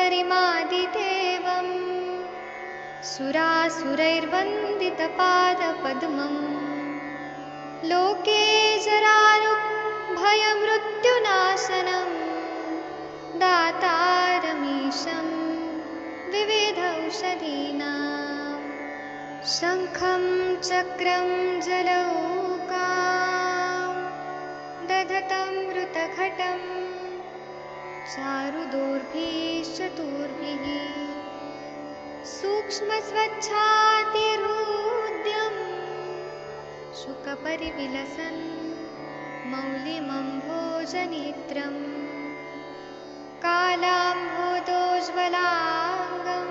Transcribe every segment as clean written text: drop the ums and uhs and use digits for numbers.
हरिमादिदेवम् सुरासुरैर्वन्दितपादपद्मम् लोके जरारुभयमृत्युनाशनम् दातारमीशं विविधौषधीनां शङ्खं चक्रं जलौकां दधतं मृतघटं चारुदोर्भिश्चतुर्भिः सूक्ष्मस्वच्छातिहृद्यं शुकपरिविलसन् मौलिमम्भोजनेत्रम् कालाम्भोदोज्ज्वलाङ्गं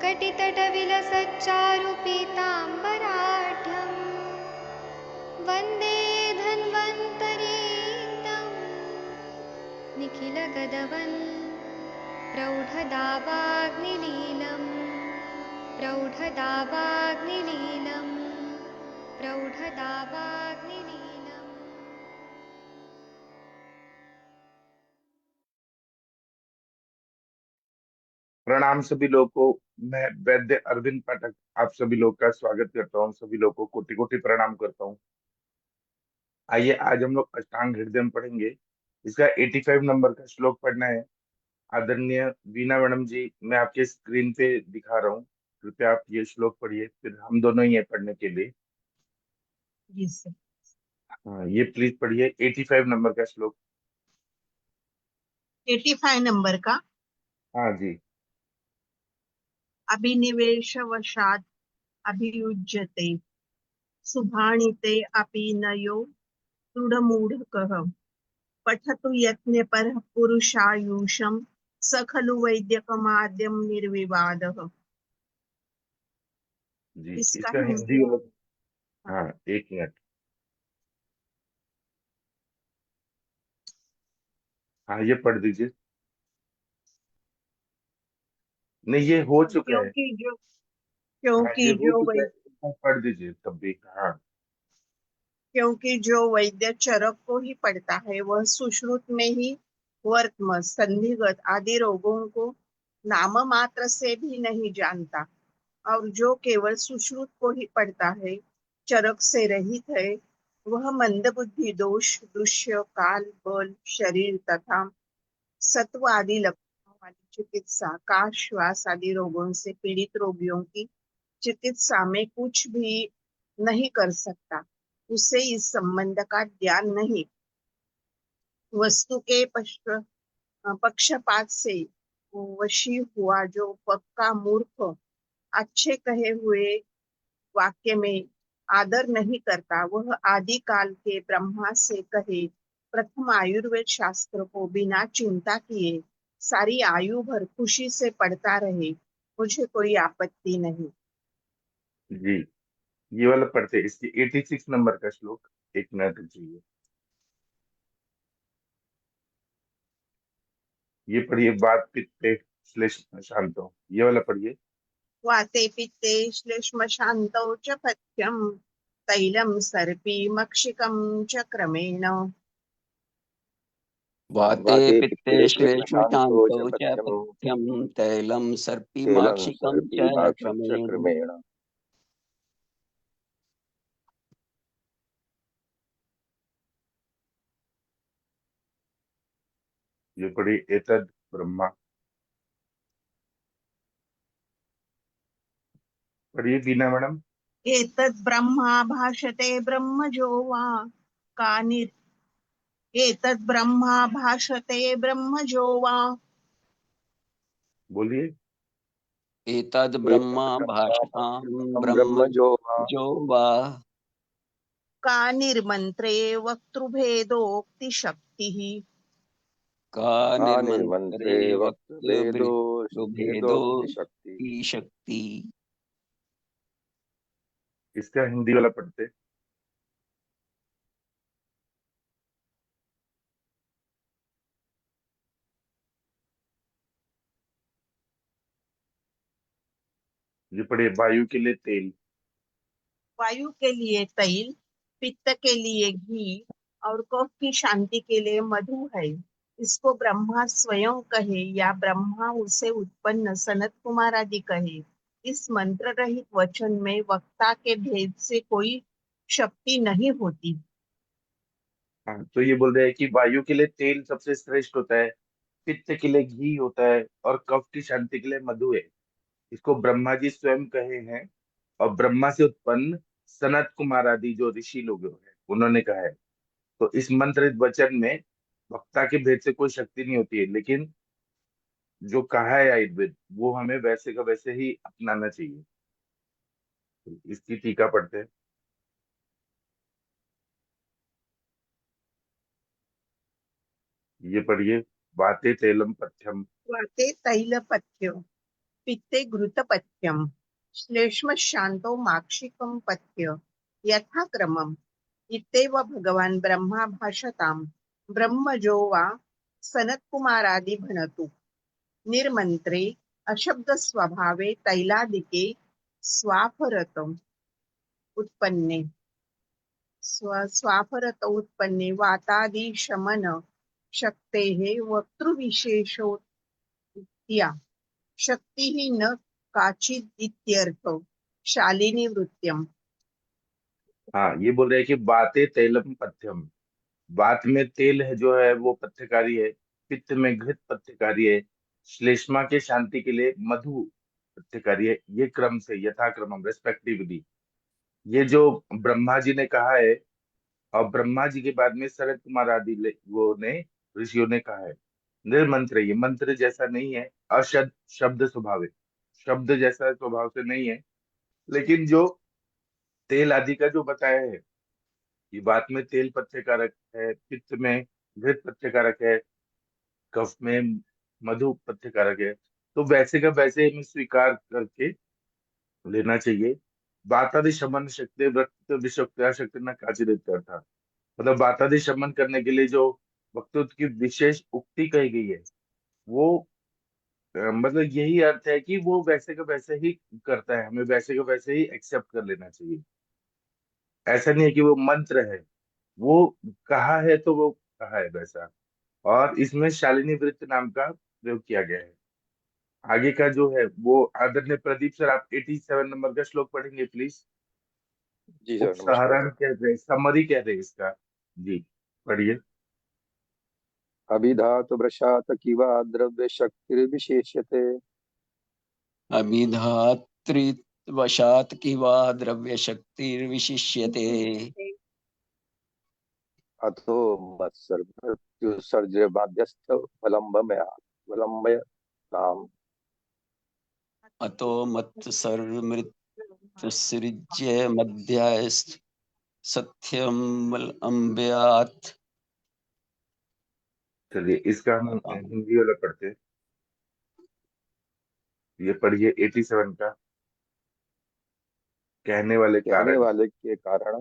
कटितटविलसच्चारुपीताम्बराढ्यं वन्दे धन्वन्तरीतं निखिलगदवन् प्रौढदावाग्निलीलं प्रौढदावाग्निलीलं प्रौढदावाग्निलीलम्। प्रणाम सभी लोगों को। मैं वैद्य अरविंद पाठक आप सभी लोग का स्वागत करता हूँ। सभी लोगों को कोटि कोटि प्रणाम करता हूँ। आइए आज हम लोग अष्टांग हृदय में पढ़ेंगे। इसका 85 नंबर का श्लोक पढ़ना है। आदरणीय वीणा मैडम जी, मैं आपके स्क्रीन पे दिखा रहा हूँ, कृपया आप ये श्लोक पढ़िए, फिर हम दोनों ही है पढ़ने के लिए। जी सर। हाँ, ये प्लीज पढ़िए 85 नंबर का श्लोक। 85 नंबर का। हाँ जी। अभिनिवेशवशात् अभियुज्यते सुभाणिते अपि नयो दृढमूढकः पठतु यत्नपरः पुरुषायुषं स खलु वैद्यकमाद्यं निर्विवादः। जी इसका इसका हिंदी। हिंदी हाँ, एक मिनट। हाँ, ये पढ़ दीजिए। नहीं, ये हो चुका है। क्योंकि जो हाँ, ये क्योंकि हो जो चुका है, वै एक बार पढ़ दीजिए तब भी। हाँ क्योंकि जो वैद्य चरक को ही पढ़ता है वह सुश्रुत में ही वर्तम संधिगत आदि रोगों को नाम मात्र से भी नहीं जानता, और जो केवल सुश्रुत को ही पढ़ता है, चरक से रहित है, वह मंदबुद्धि दोष दृश्य काल बल शरीर तथा सत्व आदि लक्षणों वाली चिकित्सा का श्वास आदि रोगों से पीड़ित रोगियों की चिकित्सा में कुछ भी नहीं कर सकता। उसे इस संबंध का ज्ञान नहीं। वस्तु के पक्षपात से वशी हुआ जो पक्का मूर्ख अच्छे कहे हुए वाक्य में आदर नहीं करता, वह आदि काल के ब्रह्मा से कहे प्रथम आयुर्वेद शास्त्र को बिना चिंता किए सारी आयु भर खुशी से पढ़ता रहे, मुझे कोई आपत्ति नहीं। जी, ये वाला पढ़ते हैं। इसकी 86 नंबर का श्लोक। एक मिनट रुकिए, ये पढ़िए। बात पित्ते श्लेष शांतो, ये वाला पढ़िए। वाते पित्ते श्लेष्म शान्तौ च पथ्यं तैलं सर्पी मक्षिकं च क्रमेण। वाते पित्ते श्लेष्मशान्तौ च पथ्यं तैलं सर्पिमाक्षिकं च क्रमेण। ये पढ़िए एतद ब्रह्मा। पढ़िए बीना मैडम। एतद् ब्रह्मा भाषते ब्रह्मजो वा कानिर् एतद् ब्रह्मा भाषते ब्रह्मजो वा बोलिए। एतद् ब्रह्मा भाषतां ब्रह्मजो वा कानिर्मन्त्रे वक्तृभेदोक्तिशक्तिः का निर्मन्त्रे वक्तृभेदो की शक्ति। इसका हिंदी वाला पढ़ते। ये पढ़िए वायु के लिए तेल। वायु के लिए तैल, पित्त के लिए घी और कफ की शांति के लिए मधु है। इसको ब्रह्मा स्वयं कहे या ब्रह्मा उसे उत्पन्न सनत कुमार आदि कहे, इस मंत्र रहित वचन में वक्ता के भेद से कोई शक्ति नहीं होती। हाँ, तो ये बोल रहे हैं कि वायु के लिए तेल सबसे श्रेष्ठ होता है, पित्त के लिए घी होता है, और कफ की शांति के लिए मधु है। इसको ब्रह्मा जी स्वयं कहे हैं, और ब्रह्मा से उत्पन्न सनत कुमार आदि जो ऋषि लोग हैं उन्होंने कहा है। तो इस मंत्रित वचन में वक्ता के भेद से कोई शक्ति नहीं होती है, लेकिन जो कहा है आयुर्वेद वो हमें वैसे का वैसे ही अपनाना चाहिए। तो इसकी टीका पढ़ते हैं। ये पढ़िए। वाते तेलम पथ्यम। वाते तैलपथ्यम, पित्ते घृतपथ्यम, श्लेष्म शांतो माक्षिकम पथ्य यथाक्रमम। इत्येव भगवान ब्रह्मा भाषताम ब्रह्मजो वा सनत्कुमारादि भणतु। निर्मंत्रे अशब्द स्वभावे तैलादिके स्वाफरतम उत्पन्ने स्वाफरत उत्पन्ने वातादि शमन शक्तेः वक्तृविशेषोक्त्या शक्ति ही न काचिद इत्यर्थ शालिनी वृत्त्यम। हाँ, ये बोल रहे हैं कि वाते तेलम पथ्यम। वात में तेल है जो है वो पथ्यकारी है, पित्त में घृत पथ्यकारी है, श्लेष्मा के शांति के लिए मधु पथ्यकारी है। ये क्रम से यथाक्रम रेस्पेक्टिवली ये जो ब्रह्मा जी ने कहा है, और ब्रह्मा जी के बाद में शरद कुमार आदि वो ने ऋषियों ने कहा है। निर्मंत्र, ये मंत्र जैसा नहीं है, अशब्द शब्द स्वभाव है, शब्द जैसा स्वभाव से नहीं है। लेकिन जो तेल आदि का जो बताया है कि वात में तेल पथ्यकारक है, पित्त में घृत पथ्यकारक है, कफ में मधु पथ्यकारक है, तो वैसे का वैसे हमें स्वीकार करके लेना चाहिए। वातादि शमन शक्ति वक्त विषक्रिया शक्ति न काचिदित था। मतलब वातादि शमन करने के लिए जो वक्तृत्व की विशेष उक्ति कही गई है वो मतलब यही अर्थ है कि वो वैसे का वैसे ही करता है, हमें वैसे का वैसे ही एक्सेप्ट कर लेना चाहिए। ऐसा नहीं है कि वो मंत्र है, वो कहा है तो वो कहा है वैसा। और इसमें शालिनी वृत्त नाम का प्रयोग किया गया है। आगे का जो है वो आदरणीय प्रदीप सर, आप 87 नंबर का श्लोक पढ़ेंगे प्लीज। जी सर, नमस्कार उपसंहरण सर। कह रहे, समरी कह रहे इसका। जी पढ़िए। अभिधातु वृषात किवा द्रव्य शक्तिर्विशेष्यते। अभिधातृवशात् किवा द्रव्यशक्तिर्विशिष्यते। अथो मत्सर्जर्य बाध्यस्थ विलंबयताम्। अतो मत्सर्मृत्युसृज्य मध्यस्थ सत्यम अम्ब्यात्। चलिए इसका हम हिंदी वाला पढ़ते हैं। ये पढ़िए 87 का। कहने वाले कहने कारण। वाले के कारण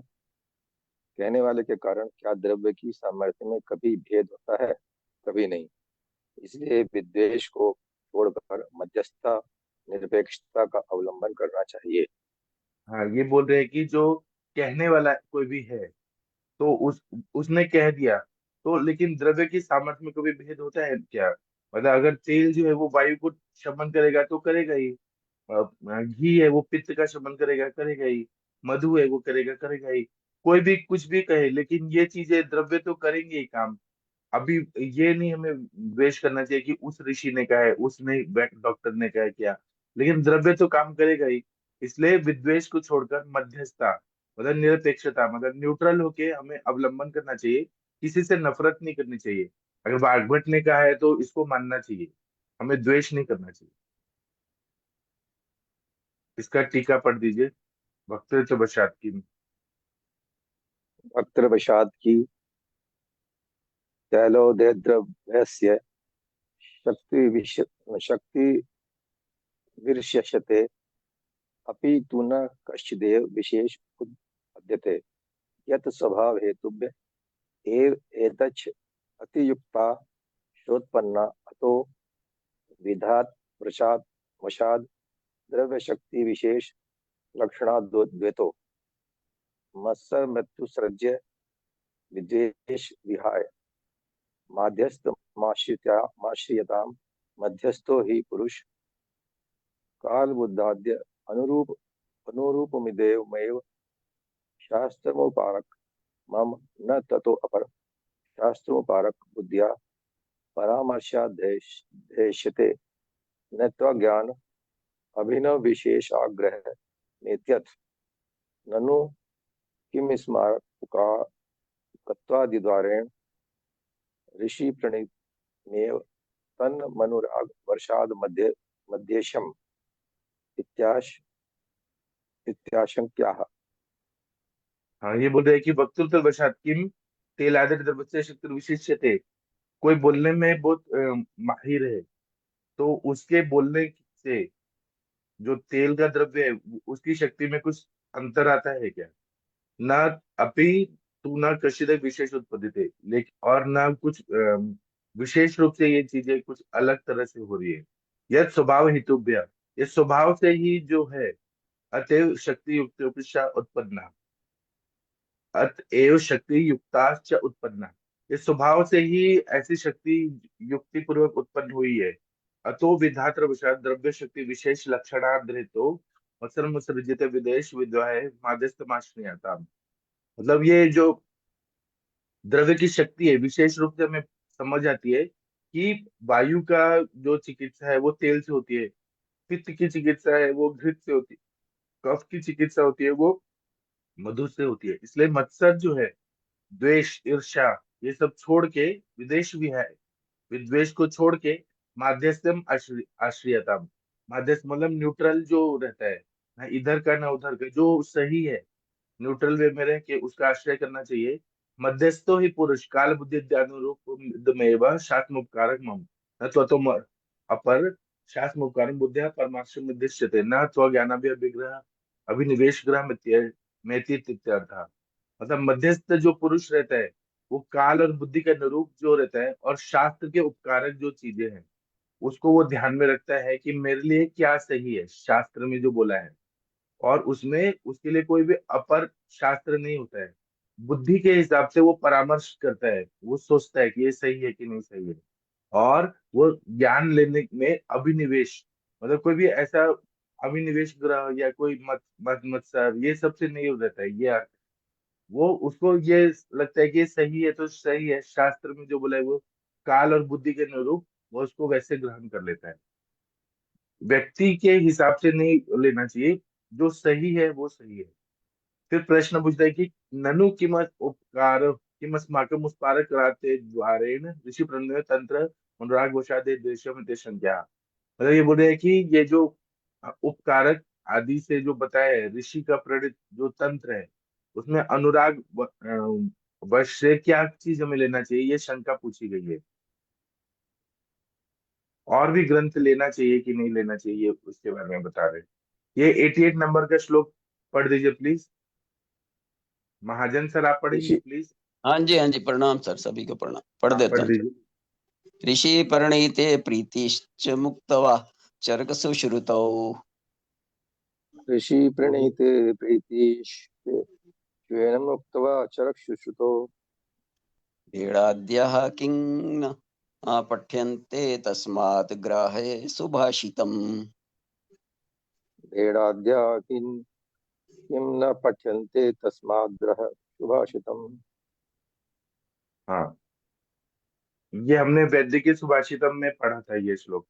कहने वाले के कारण क्या द्रव्य की सामर्थ्य में कभी भेद होता है? कभी नहीं। इसलिए विद्वेष को छोड़कर मध्यस्थता निरपेक्षता का अवलंबन करना चाहिए। हाँ, ये बोल रहे हैं कि जो कहने वाला कोई भी है तो उसने कह दिया, तो लेकिन द्रव्य की सामर्थ्य में कभी भेद होता है क्या? मतलब अगर तेल जो है वो वायु को शमन करेगा तो करेगा ही, घी है वो पित्त का शमन करेगा करेगा ही, मधु है वो करेगा करेगा ही। कोई भी कुछ भी कहे, लेकिन ये चीजें द्रव्य तो करेंगे ही काम। अभी ये नहीं हमें द्वेष करना चाहिए कि उस ऋषि ने कहा है, उसने डॉक्टर ने कहा है क्या, लेकिन द्रव्य तो काम करेगा ही। इसलिए विद्वेष को छोड़कर मध्यस्थता मतलब निरपेक्षता मतलब न्यूट्रल होके हमें अवलंबन करना चाहिए। किसी से नफरत नहीं करनी चाहिए। अगर वाग्भट ने कहा है तो इसको मानना चाहिए, हमें द्वेष नहीं करना चाहिए। इसका टीका पढ़ दीजिए वक्तृत्व वशात की। वक्त्रवशात् की तैलोदयद्रव्यस्य शक्ति विर्ष्यते अपि तु न कश्चिदेव विशेष उद्यते यत् स्वभाव हेतुभ्य एव एतच्च अतियुक्ता शोत्पन्ना अतो विधात प्रसाद वशाद द्रव्य शक्ति विशेष लक्षणाद्वैतो मत्सर मृत्यु सृज्य विद्वेष विहाय माध्यस्थमाश्रियतां मध्यस्थो हि पुरुष काल बुद्धाद्य अनुरूपमिदेवमेव शास्त्रमुपारक मम न ततो अपर शास्त्रमुपारक बुद्धिया परामर्शादेश्यते न त्वज्ञान अभिनव विशेषाग्रह नेत्यथ ननु किम स्मारकत्वादिद्वारेण ऋषि प्रणीतमेव तन्मनुराग वर्षाद मध्येशम इत्याशंक्याः। हाँ, ये बोल रहे हैं कि वक्तृत्व वशात किम तेलादि द्रव्यस्य शक्ति विशिष्यते। कोई बोलने में बहुत माहिर है, तो उसके बोलने से जो तेल का द्रव्य है उसकी शक्ति में कुछ अंतर आता है क्या? ना अपि तू ना कशिद विशेष उत्पत्ति थे, लेकिन और ना कुछ विशेष रूप से ये चीजें कुछ अलग तरह से हो रही है। यह स्वभाव हेतुभ्य, ये स्वभाव से ही जो है, अतएव शक्ति युक्त उत्पन्ना, अतएव शक्ति युक्ताश्च उत्पन्ना, ये स्वभाव से ही ऐसी शक्ति युक्ति पूर्वक उत्पन्न हुई है। अतो विधात्र वशात द्रव्य शक्ति विशेष लक्षणाधृतो मत्सृजित विदेश विद्वाय माध्यस्थमाश्रयता। मतलब ये जो द्रव्य की शक्ति है विशेष रूप से हमें समझ आती है कि वायु का जो चिकित्सा है वो तेल से होती है, पित्त की चिकित्सा है वो घृत से होती है, कफ की चिकित्सा होती है वो मधु से होती है। इसलिए मत्सर जो है, द्वेष ईर्ष्या ये सब छोड़ के, विदेश भी है, विद्वेष को छोड़ के माध्यस्थम आश्रयता, माध्यस्थ मतलब न्यूट्रल जो रहता है, ना इधर का ना उधर का, जो सही है न्यूट्रल वे में रह के उसका आश्रय करना चाहिए। मध्यस्थो ही पुरुष काल बुद्धि अनुरूप शास्त्रोपकारक मम न अपर शास्त्रोपकारक बुद्धिया परमार्श निर्दिश्यते न ज्ञानाभिग्रह अभिनिवेश ग्रह मेति इत्यर्थ। मतलब मध्यस्थ जो पुरुष रहता है वो काल और बुद्धि के अनुरूप जो रहता है, और शास्त्र के उपकारक जो चीजें हैं उसको वो ध्यान में रखता है कि मेरे लिए क्या सही है शास्त्र में जो बोला है, और उसमें उसके लिए कोई भी अपर शास्त्र नहीं होता है। बुद्धि के हिसाब से वो परामर्श करता है, वो सोचता है कि ये सही है कि नहीं सही है, और वो ज्ञान लेने में अभिनिवेश, मतलब कोई भी ऐसा अभिनिवेश ग्रह या कोई मत मत्सर ये सबसे नहीं रहता है। ये वो उसको ये लगता है कि ये सही है तो सही है, शास्त्र में जो बोला है वो काल और बुद्धि के अनुरूप वो उसको वैसे ग्रहण कर लेता है। व्यक्ति के हिसाब से नहीं लेना चाहिए, जो सही है वो सही है। फिर प्रश्न पूछता है कि ननु किमस्माकं मुस्पारक कराते द्वारेण ऋषि प्रणय तंत्र अनुराग वशादे देशम ते संज्ञा। मतलब ये बोल रहे हैं कि ये जो उपकारक आदि से जो बताया है ऋषि का प्रणीत जो तंत्र है उसमें अनुराग वश से क्या चीज हमें लेना चाहिए, ये शंका पूछी गई है। और भी ग्रंथ लेना चाहिए कि नहीं लेना चाहिए उसके बारे में बता रहे हैं। ये 88 नंबर का श्लोक पढ़ दीजिए प्लीज। महाजन सर आप पढ़ेंगे ऋषि प्लीज। हाँ जी प्रणाम सर, सभी को प्रणाम। पढ़ हाँ देता पढ़ हूँ। दीजिए। ऋषि परिणीते प्रीतिश्च मुक्तवा चरकसु श्रुतौ ऋषि प्रणीते प्रीतिश्चेन मुक्त्वा चरक्षुश्रुतो भेड़ाद्यः किं न पठ्यन्ते तस्मात् ग्राहे सुभाषितम्। भेड़ाद्या किम न पठ्यन्ते तस्माद् ग्रह सुभाषितम्। हाँ, ये हमने वैदिक सुभाषितम में पढ़ा था ये श्लोक।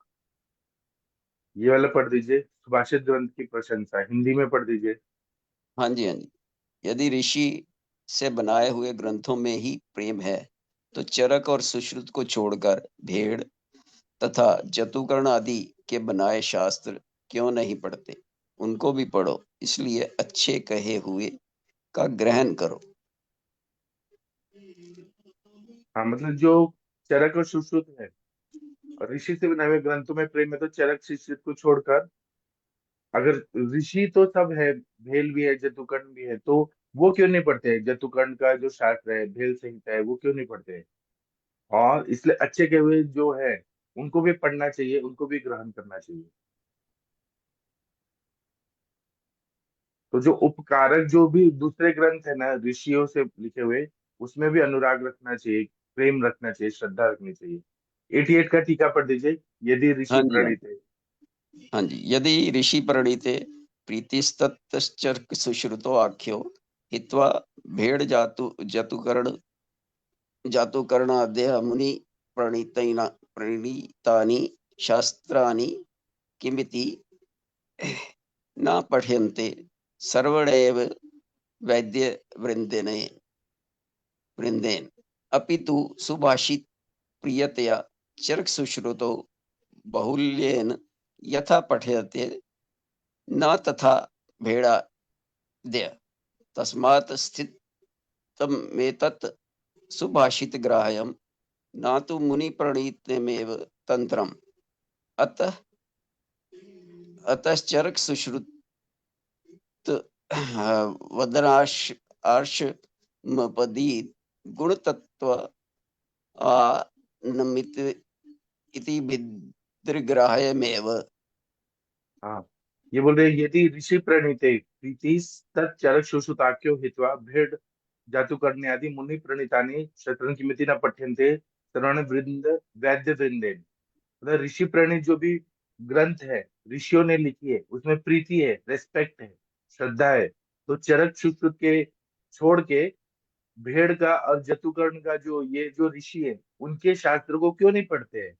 ये वाला पढ़ दीजिए, सुभाषित ग्रंथ की प्रशंसा हिंदी में पढ़ दीजिए। हाँ जी। यदि ऋषि से बनाए हुए ग्रंथों में ही प्रेम है तो चरक और सुश्रुत को छोड़कर भेड़ तथा जतुकर्ण आदि के बनाए शास्त्र क्यों नहीं पढ़ते? उनको भी पढ़ो, इसलिए अच्छे कहे हुए का ग्रहण करो। हाँ, मतलब जो चरक और सुश्रुत है और ऋषि से बनाए हुए ग्रंथों में प्रेम है तो चरक सुश्रुत को छोड़कर, अगर ऋषि तो सब है, भेल भी है जतुकर्ण भी है, तो वो क्यों नहीं पढ़ते हैं? जतुकर्ण का जो शास्त्र है भेल संहिता है वो क्यों नहीं पढ़ते हैं? और इसलिए अच्छे कहे हुए जो है उनको भी पढ़ना चाहिए, उनको भी ग्रहण करना चाहिए। तो जो उपकारक जो भी दूसरे ग्रंथ है ना ऋषियों से लिखे हुए, उसमें भी अनुराग रखना चाहिए प्रेम रखना चाहिए, श्रद्धा रखनी चाहिए। 88 का टीका पढ़ दीजिए। यदि ऋषि हाँ जी, प्रणीत है। हाँ जी। यदि ऋषि प्रणीते प्रीतिस्तच्चर्क सुश्रुतो आख्यो हित्वा भेड़ जातुकर्णाद्य मुनि प्रणीतानि शास्त्राणि किमिति न पठ्यन्ते सर्वणैव वृन्देन अपि तु सुभाषित प्रियतया चरक सुश्रुतो बहुल्येन यथा पठ्यते न तथा भेड़ाद्य तस्मात् स्थितमेतत् सुभाषितग्राह्यं न तु मुनिप्रणीतमेव तन्त्रम् अतश्चरक सुश्रुत वदनार्षमपदी गुणतत्व नमित इति विद्रग्राह्यमेव। हाँ, ये बोल रहे हैं, यदि ऋषि प्रणीते प्रीति तच्चरक सुश्रुताख्यो हित्वा भेड़ जातु करने आदि मुनि प्रणीतानि शतरंज की मिति न पठ्यन्ते श्रवण वृंद वैद्य वृंदेन। मतलब ऋषि प्रणीत जो भी ग्रंथ है, ऋषियों ने लिखी है, उसमें प्रीति है, रेस्पेक्ट है, श्रद्धा है। तो चरक सुश्रुत के छोड़ के भेड़ का और जतुकर्ण का जो ये जो ऋषि है, उनके शास्त्र को क्यों नहीं पढ़ते हैं?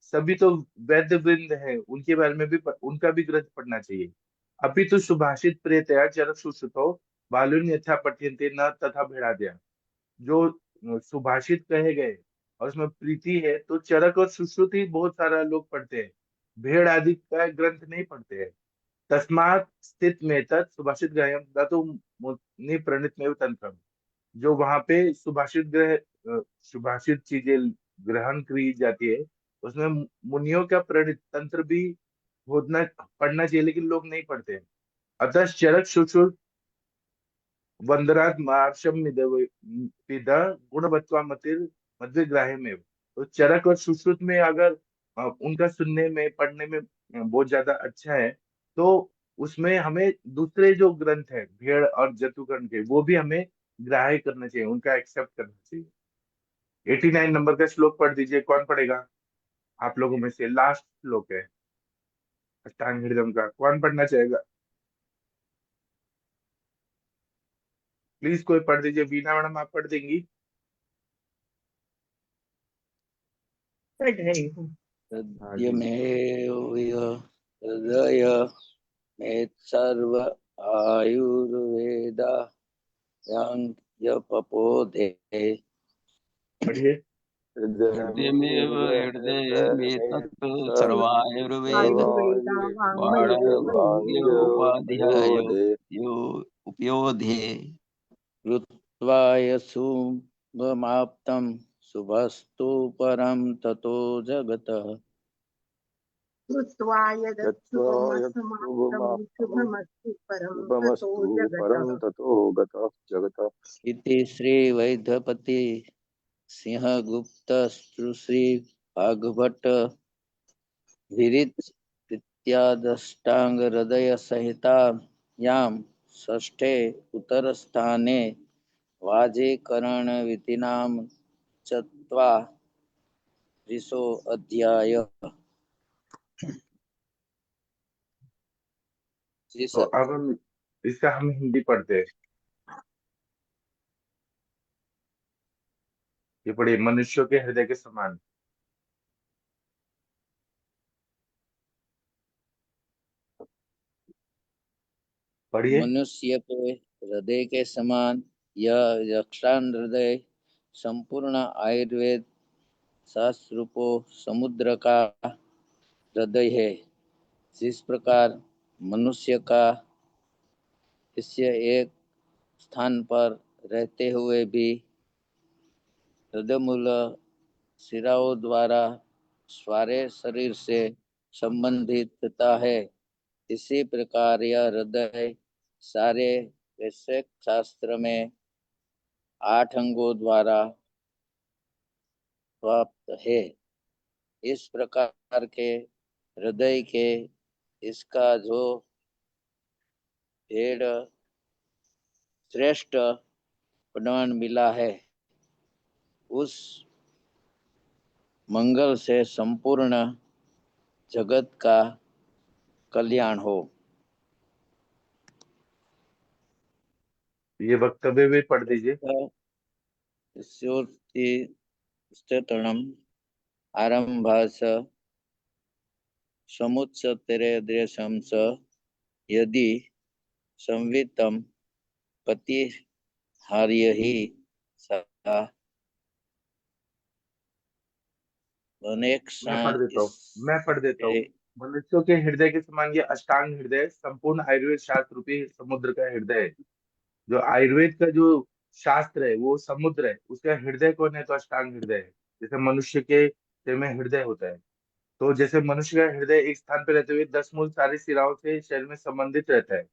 सभी तो वैद्य वृंद है, उनके बारे में भी उनका भी ग्रंथ पढ़ना चाहिए। अभी तो सुभाषित प्रेतया चरक सुश्रुतो बालुन यथा पठ्यन्ते न तथा भेड़ाद्या। जो सुभाषित कहे गए और उसमें प्रीति है, तो चरक और सुश्रुत ही बहुत सारा लोग पढ़ते हैं, भेड़ आदि का ग्रंथ नहीं पढ़ते हैं। तस्मात् स्थित में तत् सुभाषित ग्रहम तो मुनि प्रणीत में तंत्र। जो वहां पे सुभाषित चीजें ग्रहण की जाती है, उसमें मुनियों का प्रणीत तंत्र भी होना पढ़ना चाहिए, लेकिन लोग नहीं पढ़ते हैं। अतः चरक सुश्रुत वंदरात मार्शम पिदा गुणवत्वा मतिर मध्य ग्राह्य में। तो चरक और सुश्रुत में अगर उनका सुनने में पढ़ने में बहुत ज्यादा अच्छा है, तो उसमें हमें दूसरे जो ग्रंथ है भेड़ और जतुकर्ण के, वो भी हमें ग्राह्य करना चाहिए, उनका एक्सेप्ट करना चाहिए। 89 नंबर का श्लोक पढ़ दीजिए। कौन पढ़ेगा आप लोगों में से? लास्ट श्लोक है अष्टांग हृदय का, कौन पढ़ना चाहेगा? प्लीज कोई पढ़ दीजिए। वीणा मैडम आप पढ़ देंगी? पढ़ रही हूँ। हाँ जी। सद्यमेव हृदय में सर्व आयुर्वेदा यपपोधे पढ़िए। हृदयमेव हृदय में में तत् सर्वायुर्वेद आयुर्वेदा बाणभूयोपाध्याय वाङ्मयोपयोधे उपयोधे कृत्वा शुभमाप्तं शुभस्तु परं ततो जगतः कृत्वा कृत्वा यदच्छुभमसमाप्तं यत्शुभमाप्तं शुभमस्तु परं ततो शुभमस्तु परं जगतः। ततो गतः जगतः। इति श्री वैद्यपति सिंह गुप्त श्री भागवत विरिच इत्यादष्टांग हृदय संहितायां षष्ठे उत्तरस्थाने वाजीकरण विधिनां चत्वारिंशो अध्याय। जी तो सर। अब हम इसका हम हिंदी पढ़ते हैं। ये पढ़िए। मनुष्यों के हृदय के समान। पढ़िए। मनुष्य के हृदय के समान यह यक्षान हृदय संपूर्ण आयुर्वेद शास्त्रों समुद्र का हृदय है। जिस प्रकार मनुष्य का इससे एक स्थान पर रहते हुए भी हृदय मूल शिराओं द्वारा सारे शरीर से संबंधितता है, इसी प्रकार यह हृदय सारे वैश्विक शास्त्र में 8 अंगों द्वारा प्राप्त है। इस प्रकार के हृदय के इसका जो भेड़ श्रेष्ठ प्रमाण मिला है, उस मंगल से संपूर्ण जगत का कल्याण हो। ये वक्तव्य भी पढ़ दीजिए। स्तोत्रम् आरंभास समुत्सतेरेद्रेशं स यदि संवितम पति हार्यहि सा अनेक मैं पढ़ देता हूँ। मनुष्यों के हृदय के समान ये अष्टांग हृदय संपूर्ण आयुर्वेद शास्त्र रूपी समुद्र का हृदय है। जो आयुर्वेद का जो शास्त्र है वो समुद्र है, उसका हृदय कौन है? तो अष्टांग हृदय है। जैसे मनुष्य के शरीर में हृदय होता है, तो जैसे मनुष्य का हृदय एक स्थान पर रहते हुए 10 मूल सारी शिराओं से शरीर में संबंधित रहता है,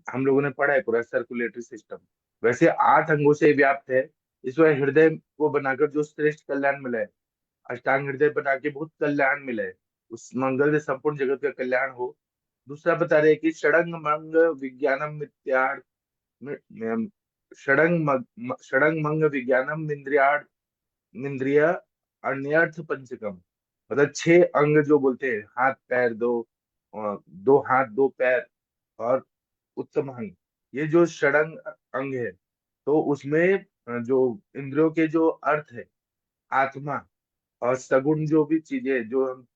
हम लोगों ने पढ़ा है पूरा सर्कुलेटरी सिस्टम, वैसे 8 अंगों से व्याप्त है। इस वजह हृदय को बनाकर जो श्रेष्ठ कल्याण मिला है, अष्टांग हृदय बना के बहुत कल्याण मिला है, उस मंगल से संपूर्ण जगत का कल्याण हो। दूसरा बता रहे हैं कि षडंग मंग विज्ञानम मित्यार्थ षडंग मंग विज्ञानम इंद्रिय अन्यर्थ पंचकम। मतलब 6 अंग जो बोलते हैं, हाथ पैर दो, 2 हाथ 2 पैर और उत्तम अंग, ये जो षडंग अंग है, तो उसमें जो इंद्रियों के जो अर्थ है, आत्मा और सगुण जो भी चीजें जो हम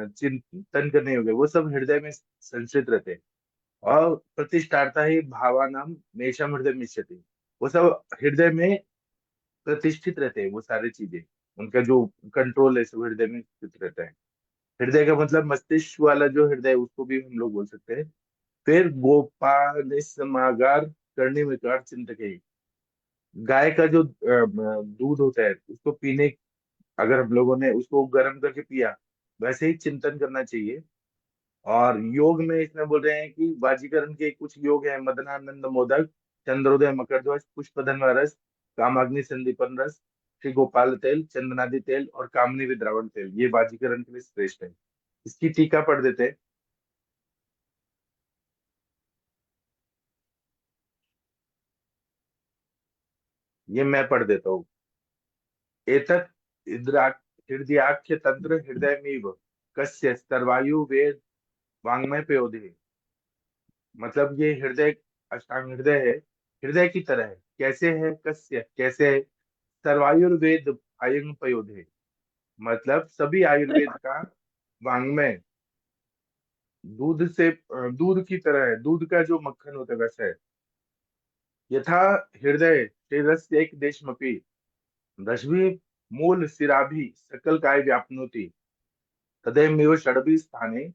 चिंतन करने होंगे, वो सब हृदय में संचित रहते हैं। और प्रतिष्ठाता ही भावानाम मेषम हृदय मिश्यते, वो सब हृदय में प्रतिष्ठित रहते हैं, वो सारी चीजें उनका जो कंट्रोल है सब हृदय में स्थित रहता है। हृदय का मतलब मस्तिष्क वाला जो हृदय है, उसको भी हम लोग बोल सकते हैं। फिर गोपाल समागार करने में कार चिंतक है, गाय का जो दूध होता है उसको पीने, अगर हम लोगों ने उसको गर्म करके पिया, वैसे ही चिंतन करना चाहिए। और योग में इसमें बोल रहे हैं कि वाजीकरण के कुछ योग है, मदनानंद मोदक, चंद्रोदय मकर ध्वज, पुष्पधन रस, कामाग्नि संदीपन रस, श्री गोपाल तेल, चंदनादि तेल और कामनी विद्रावण तेल, ये वाजीकरण के लिए श्रेष्ठ है। इसकी टीका पढ़ देते हैं। ये मैं पढ़ देता हूँ। एतत् हृदयाख्य तंत्र हृदयमेव कस्य सर्वायु वेद वांग्मय पयोधि। मतलब ये हृदय अष्टांग हृदय है, हृदय की तरह है। कैसे है? कस्य कैसे है? सर्वायुर्वेद आयंग पयोधि, मतलब सभी आयुर्वेद का वांग्मय दूध से दूध की तरह है, दूध का जो मक्खन होता है वैसा है। यथा हृदय श्रेरस्य एक देशमपि दशभी मूल सिराभि सकल काय व्याप्नोति तदेव षडभि स्थाने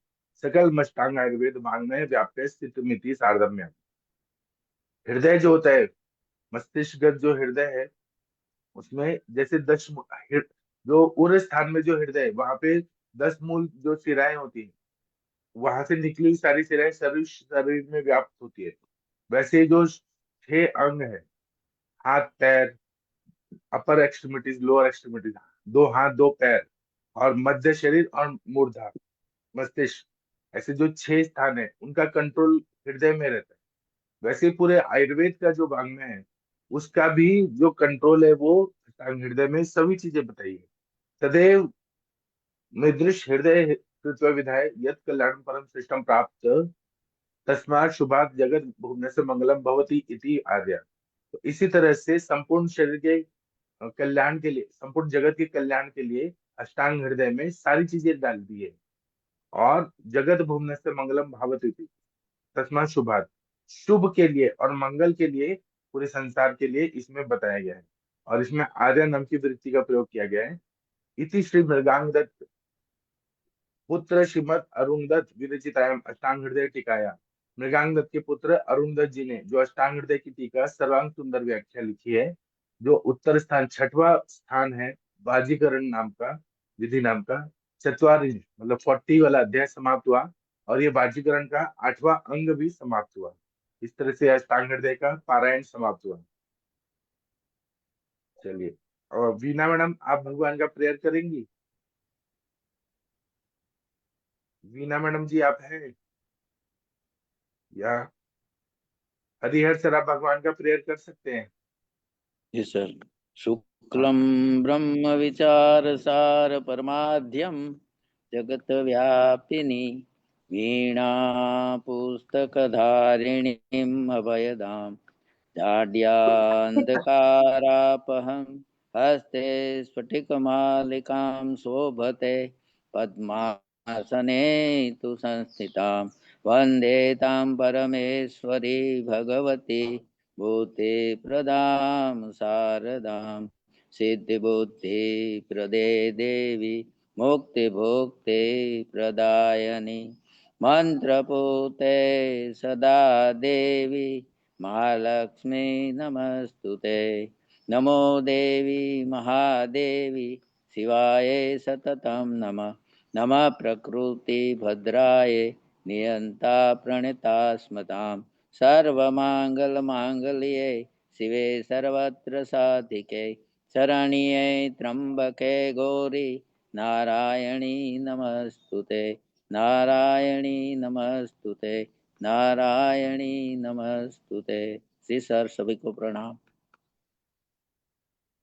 सकल मष्टांग आयुर्वेद वांग्मय व्याप्य स्थित मिति सार्धम्य। हृदय जो होता है, मस्तिष्कगत जो हृदय है, उसमें जैसे जो उर स्थान में जो हृदय है, वहां पे 10 मूल जो शिराएं होती है, वहां से निकली हुई सारी शिराएं शरीर शरीर में व्याप्त होती है। वैसे जो 6 अंग है, हाथ पैर, अपर एक्सट्रीमिटीज लोअर एक्सट्रीमिटीज, 2 हाथ 2 पैर और मध्य शरीर और मूर्धा मस्तिष्क, ऐसे जो 6 स्थान है उनका कंट्रोल हृदय में रहता है। वैसे ही पूरे आयुर्वेद का जो वांग्मय है, उसका भी जो कंट्रोल है वो हृदय में सभी चीजें बताई है। तदेव मृदृश हृदय कृत्वा विधाय यत् कल्याण परम श्रेष्ठम प्राप्त तस्मात् शुभात जगत भुवने से मंगलम भवति इति आर्या। तो इसी तरह से संपूर्ण शरीर के कल्याण के लिए, संपूर्ण जगत के कल्याण के लिए अष्टांग हृदय में सारी चीजें डाल दी है। और जगत भुवने से मंगलम भावति इति, तस्मात् शुभात, शुभ के लिए और मंगल के लिए, पूरे संसार के लिए इसमें बताया गया है। और इसमें आर्य नाम की वृत्ति का प्रयोग किया गया है। इति श्री मृगांग दत्त पुत्र श्रीमद अरुण दत्त विरचितायाम अष्टांग हृदय टीकाया। मृगांग दत्त के पुत्र अरुण दत्त जी ने जो अष्टांग हृदय की टीका सर्वांग सुंदर व्याख्या लिखी है, जो उत्तर स्थान 6वां स्थान है, बाजीकरण नाम का, विधि नाम का, चतवारिंश मतलब 40 वाला अध्याय समाप्त हुआ और ये बाजीकरण का 8वां अंग भी समाप्त हुआ। इस तरह से अष्टांग हृदय का पारायण समाप्त हुआ। चलिए, और वीना मैडम आप भगवान का प्रेयर करेंगी? वीना मैडम जी आप हैं या हरिहर सर, आप भगवान का प्रेयर कर सकते हैं? जी सर। शुभ शुक्लं ब्रह्म विचारसार परमाध्यम जगत व्यापिनी वीणा पुस्तकधारिणीम् अभयदाम् जाड्यान्धकारापहं हस्ते स्फटिकमालिकां शोभते पद्मासने तु संस्थितां वन्दे तां परमेश्वरी भगवती भूते प्रदां शारदां सिद्धिबुद्धि प्रदे देवी मुक्तिभुक्ति प्रदायनि मंत्रपूते सदा देवी महालक्ष्मी नमस्तुते नमो देवी महादेवी शिवाय सततं नमः नमः प्रकृति भद्राय नियंता प्रणता स्मतां सर्वमंगल मांगल्ये शिवे सर्वत्र साधिके शरण्ये त्र्यंबके गौरी नारायणी नमस्तुते नारायणी नमस्तुते नारायणी नमस्तुते। श्री सर सभी को प्रणाम।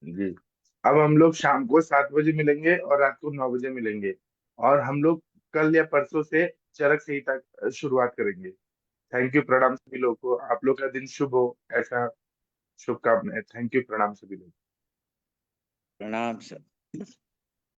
जी, अब हम लोग शाम को 7 बजे मिलेंगे और रात को 9 बजे मिलेंगे, और हम लोग कल या परसों से चरक संहिता शुरुआत करेंगे। थैंक यू, प्रणाम सभी लोगों को। आप लोग का दिन शुभ हो, ऐसा शुभकामनाएं। थैंक यू, प्रणाम सभी लोग। प्रणाम सर।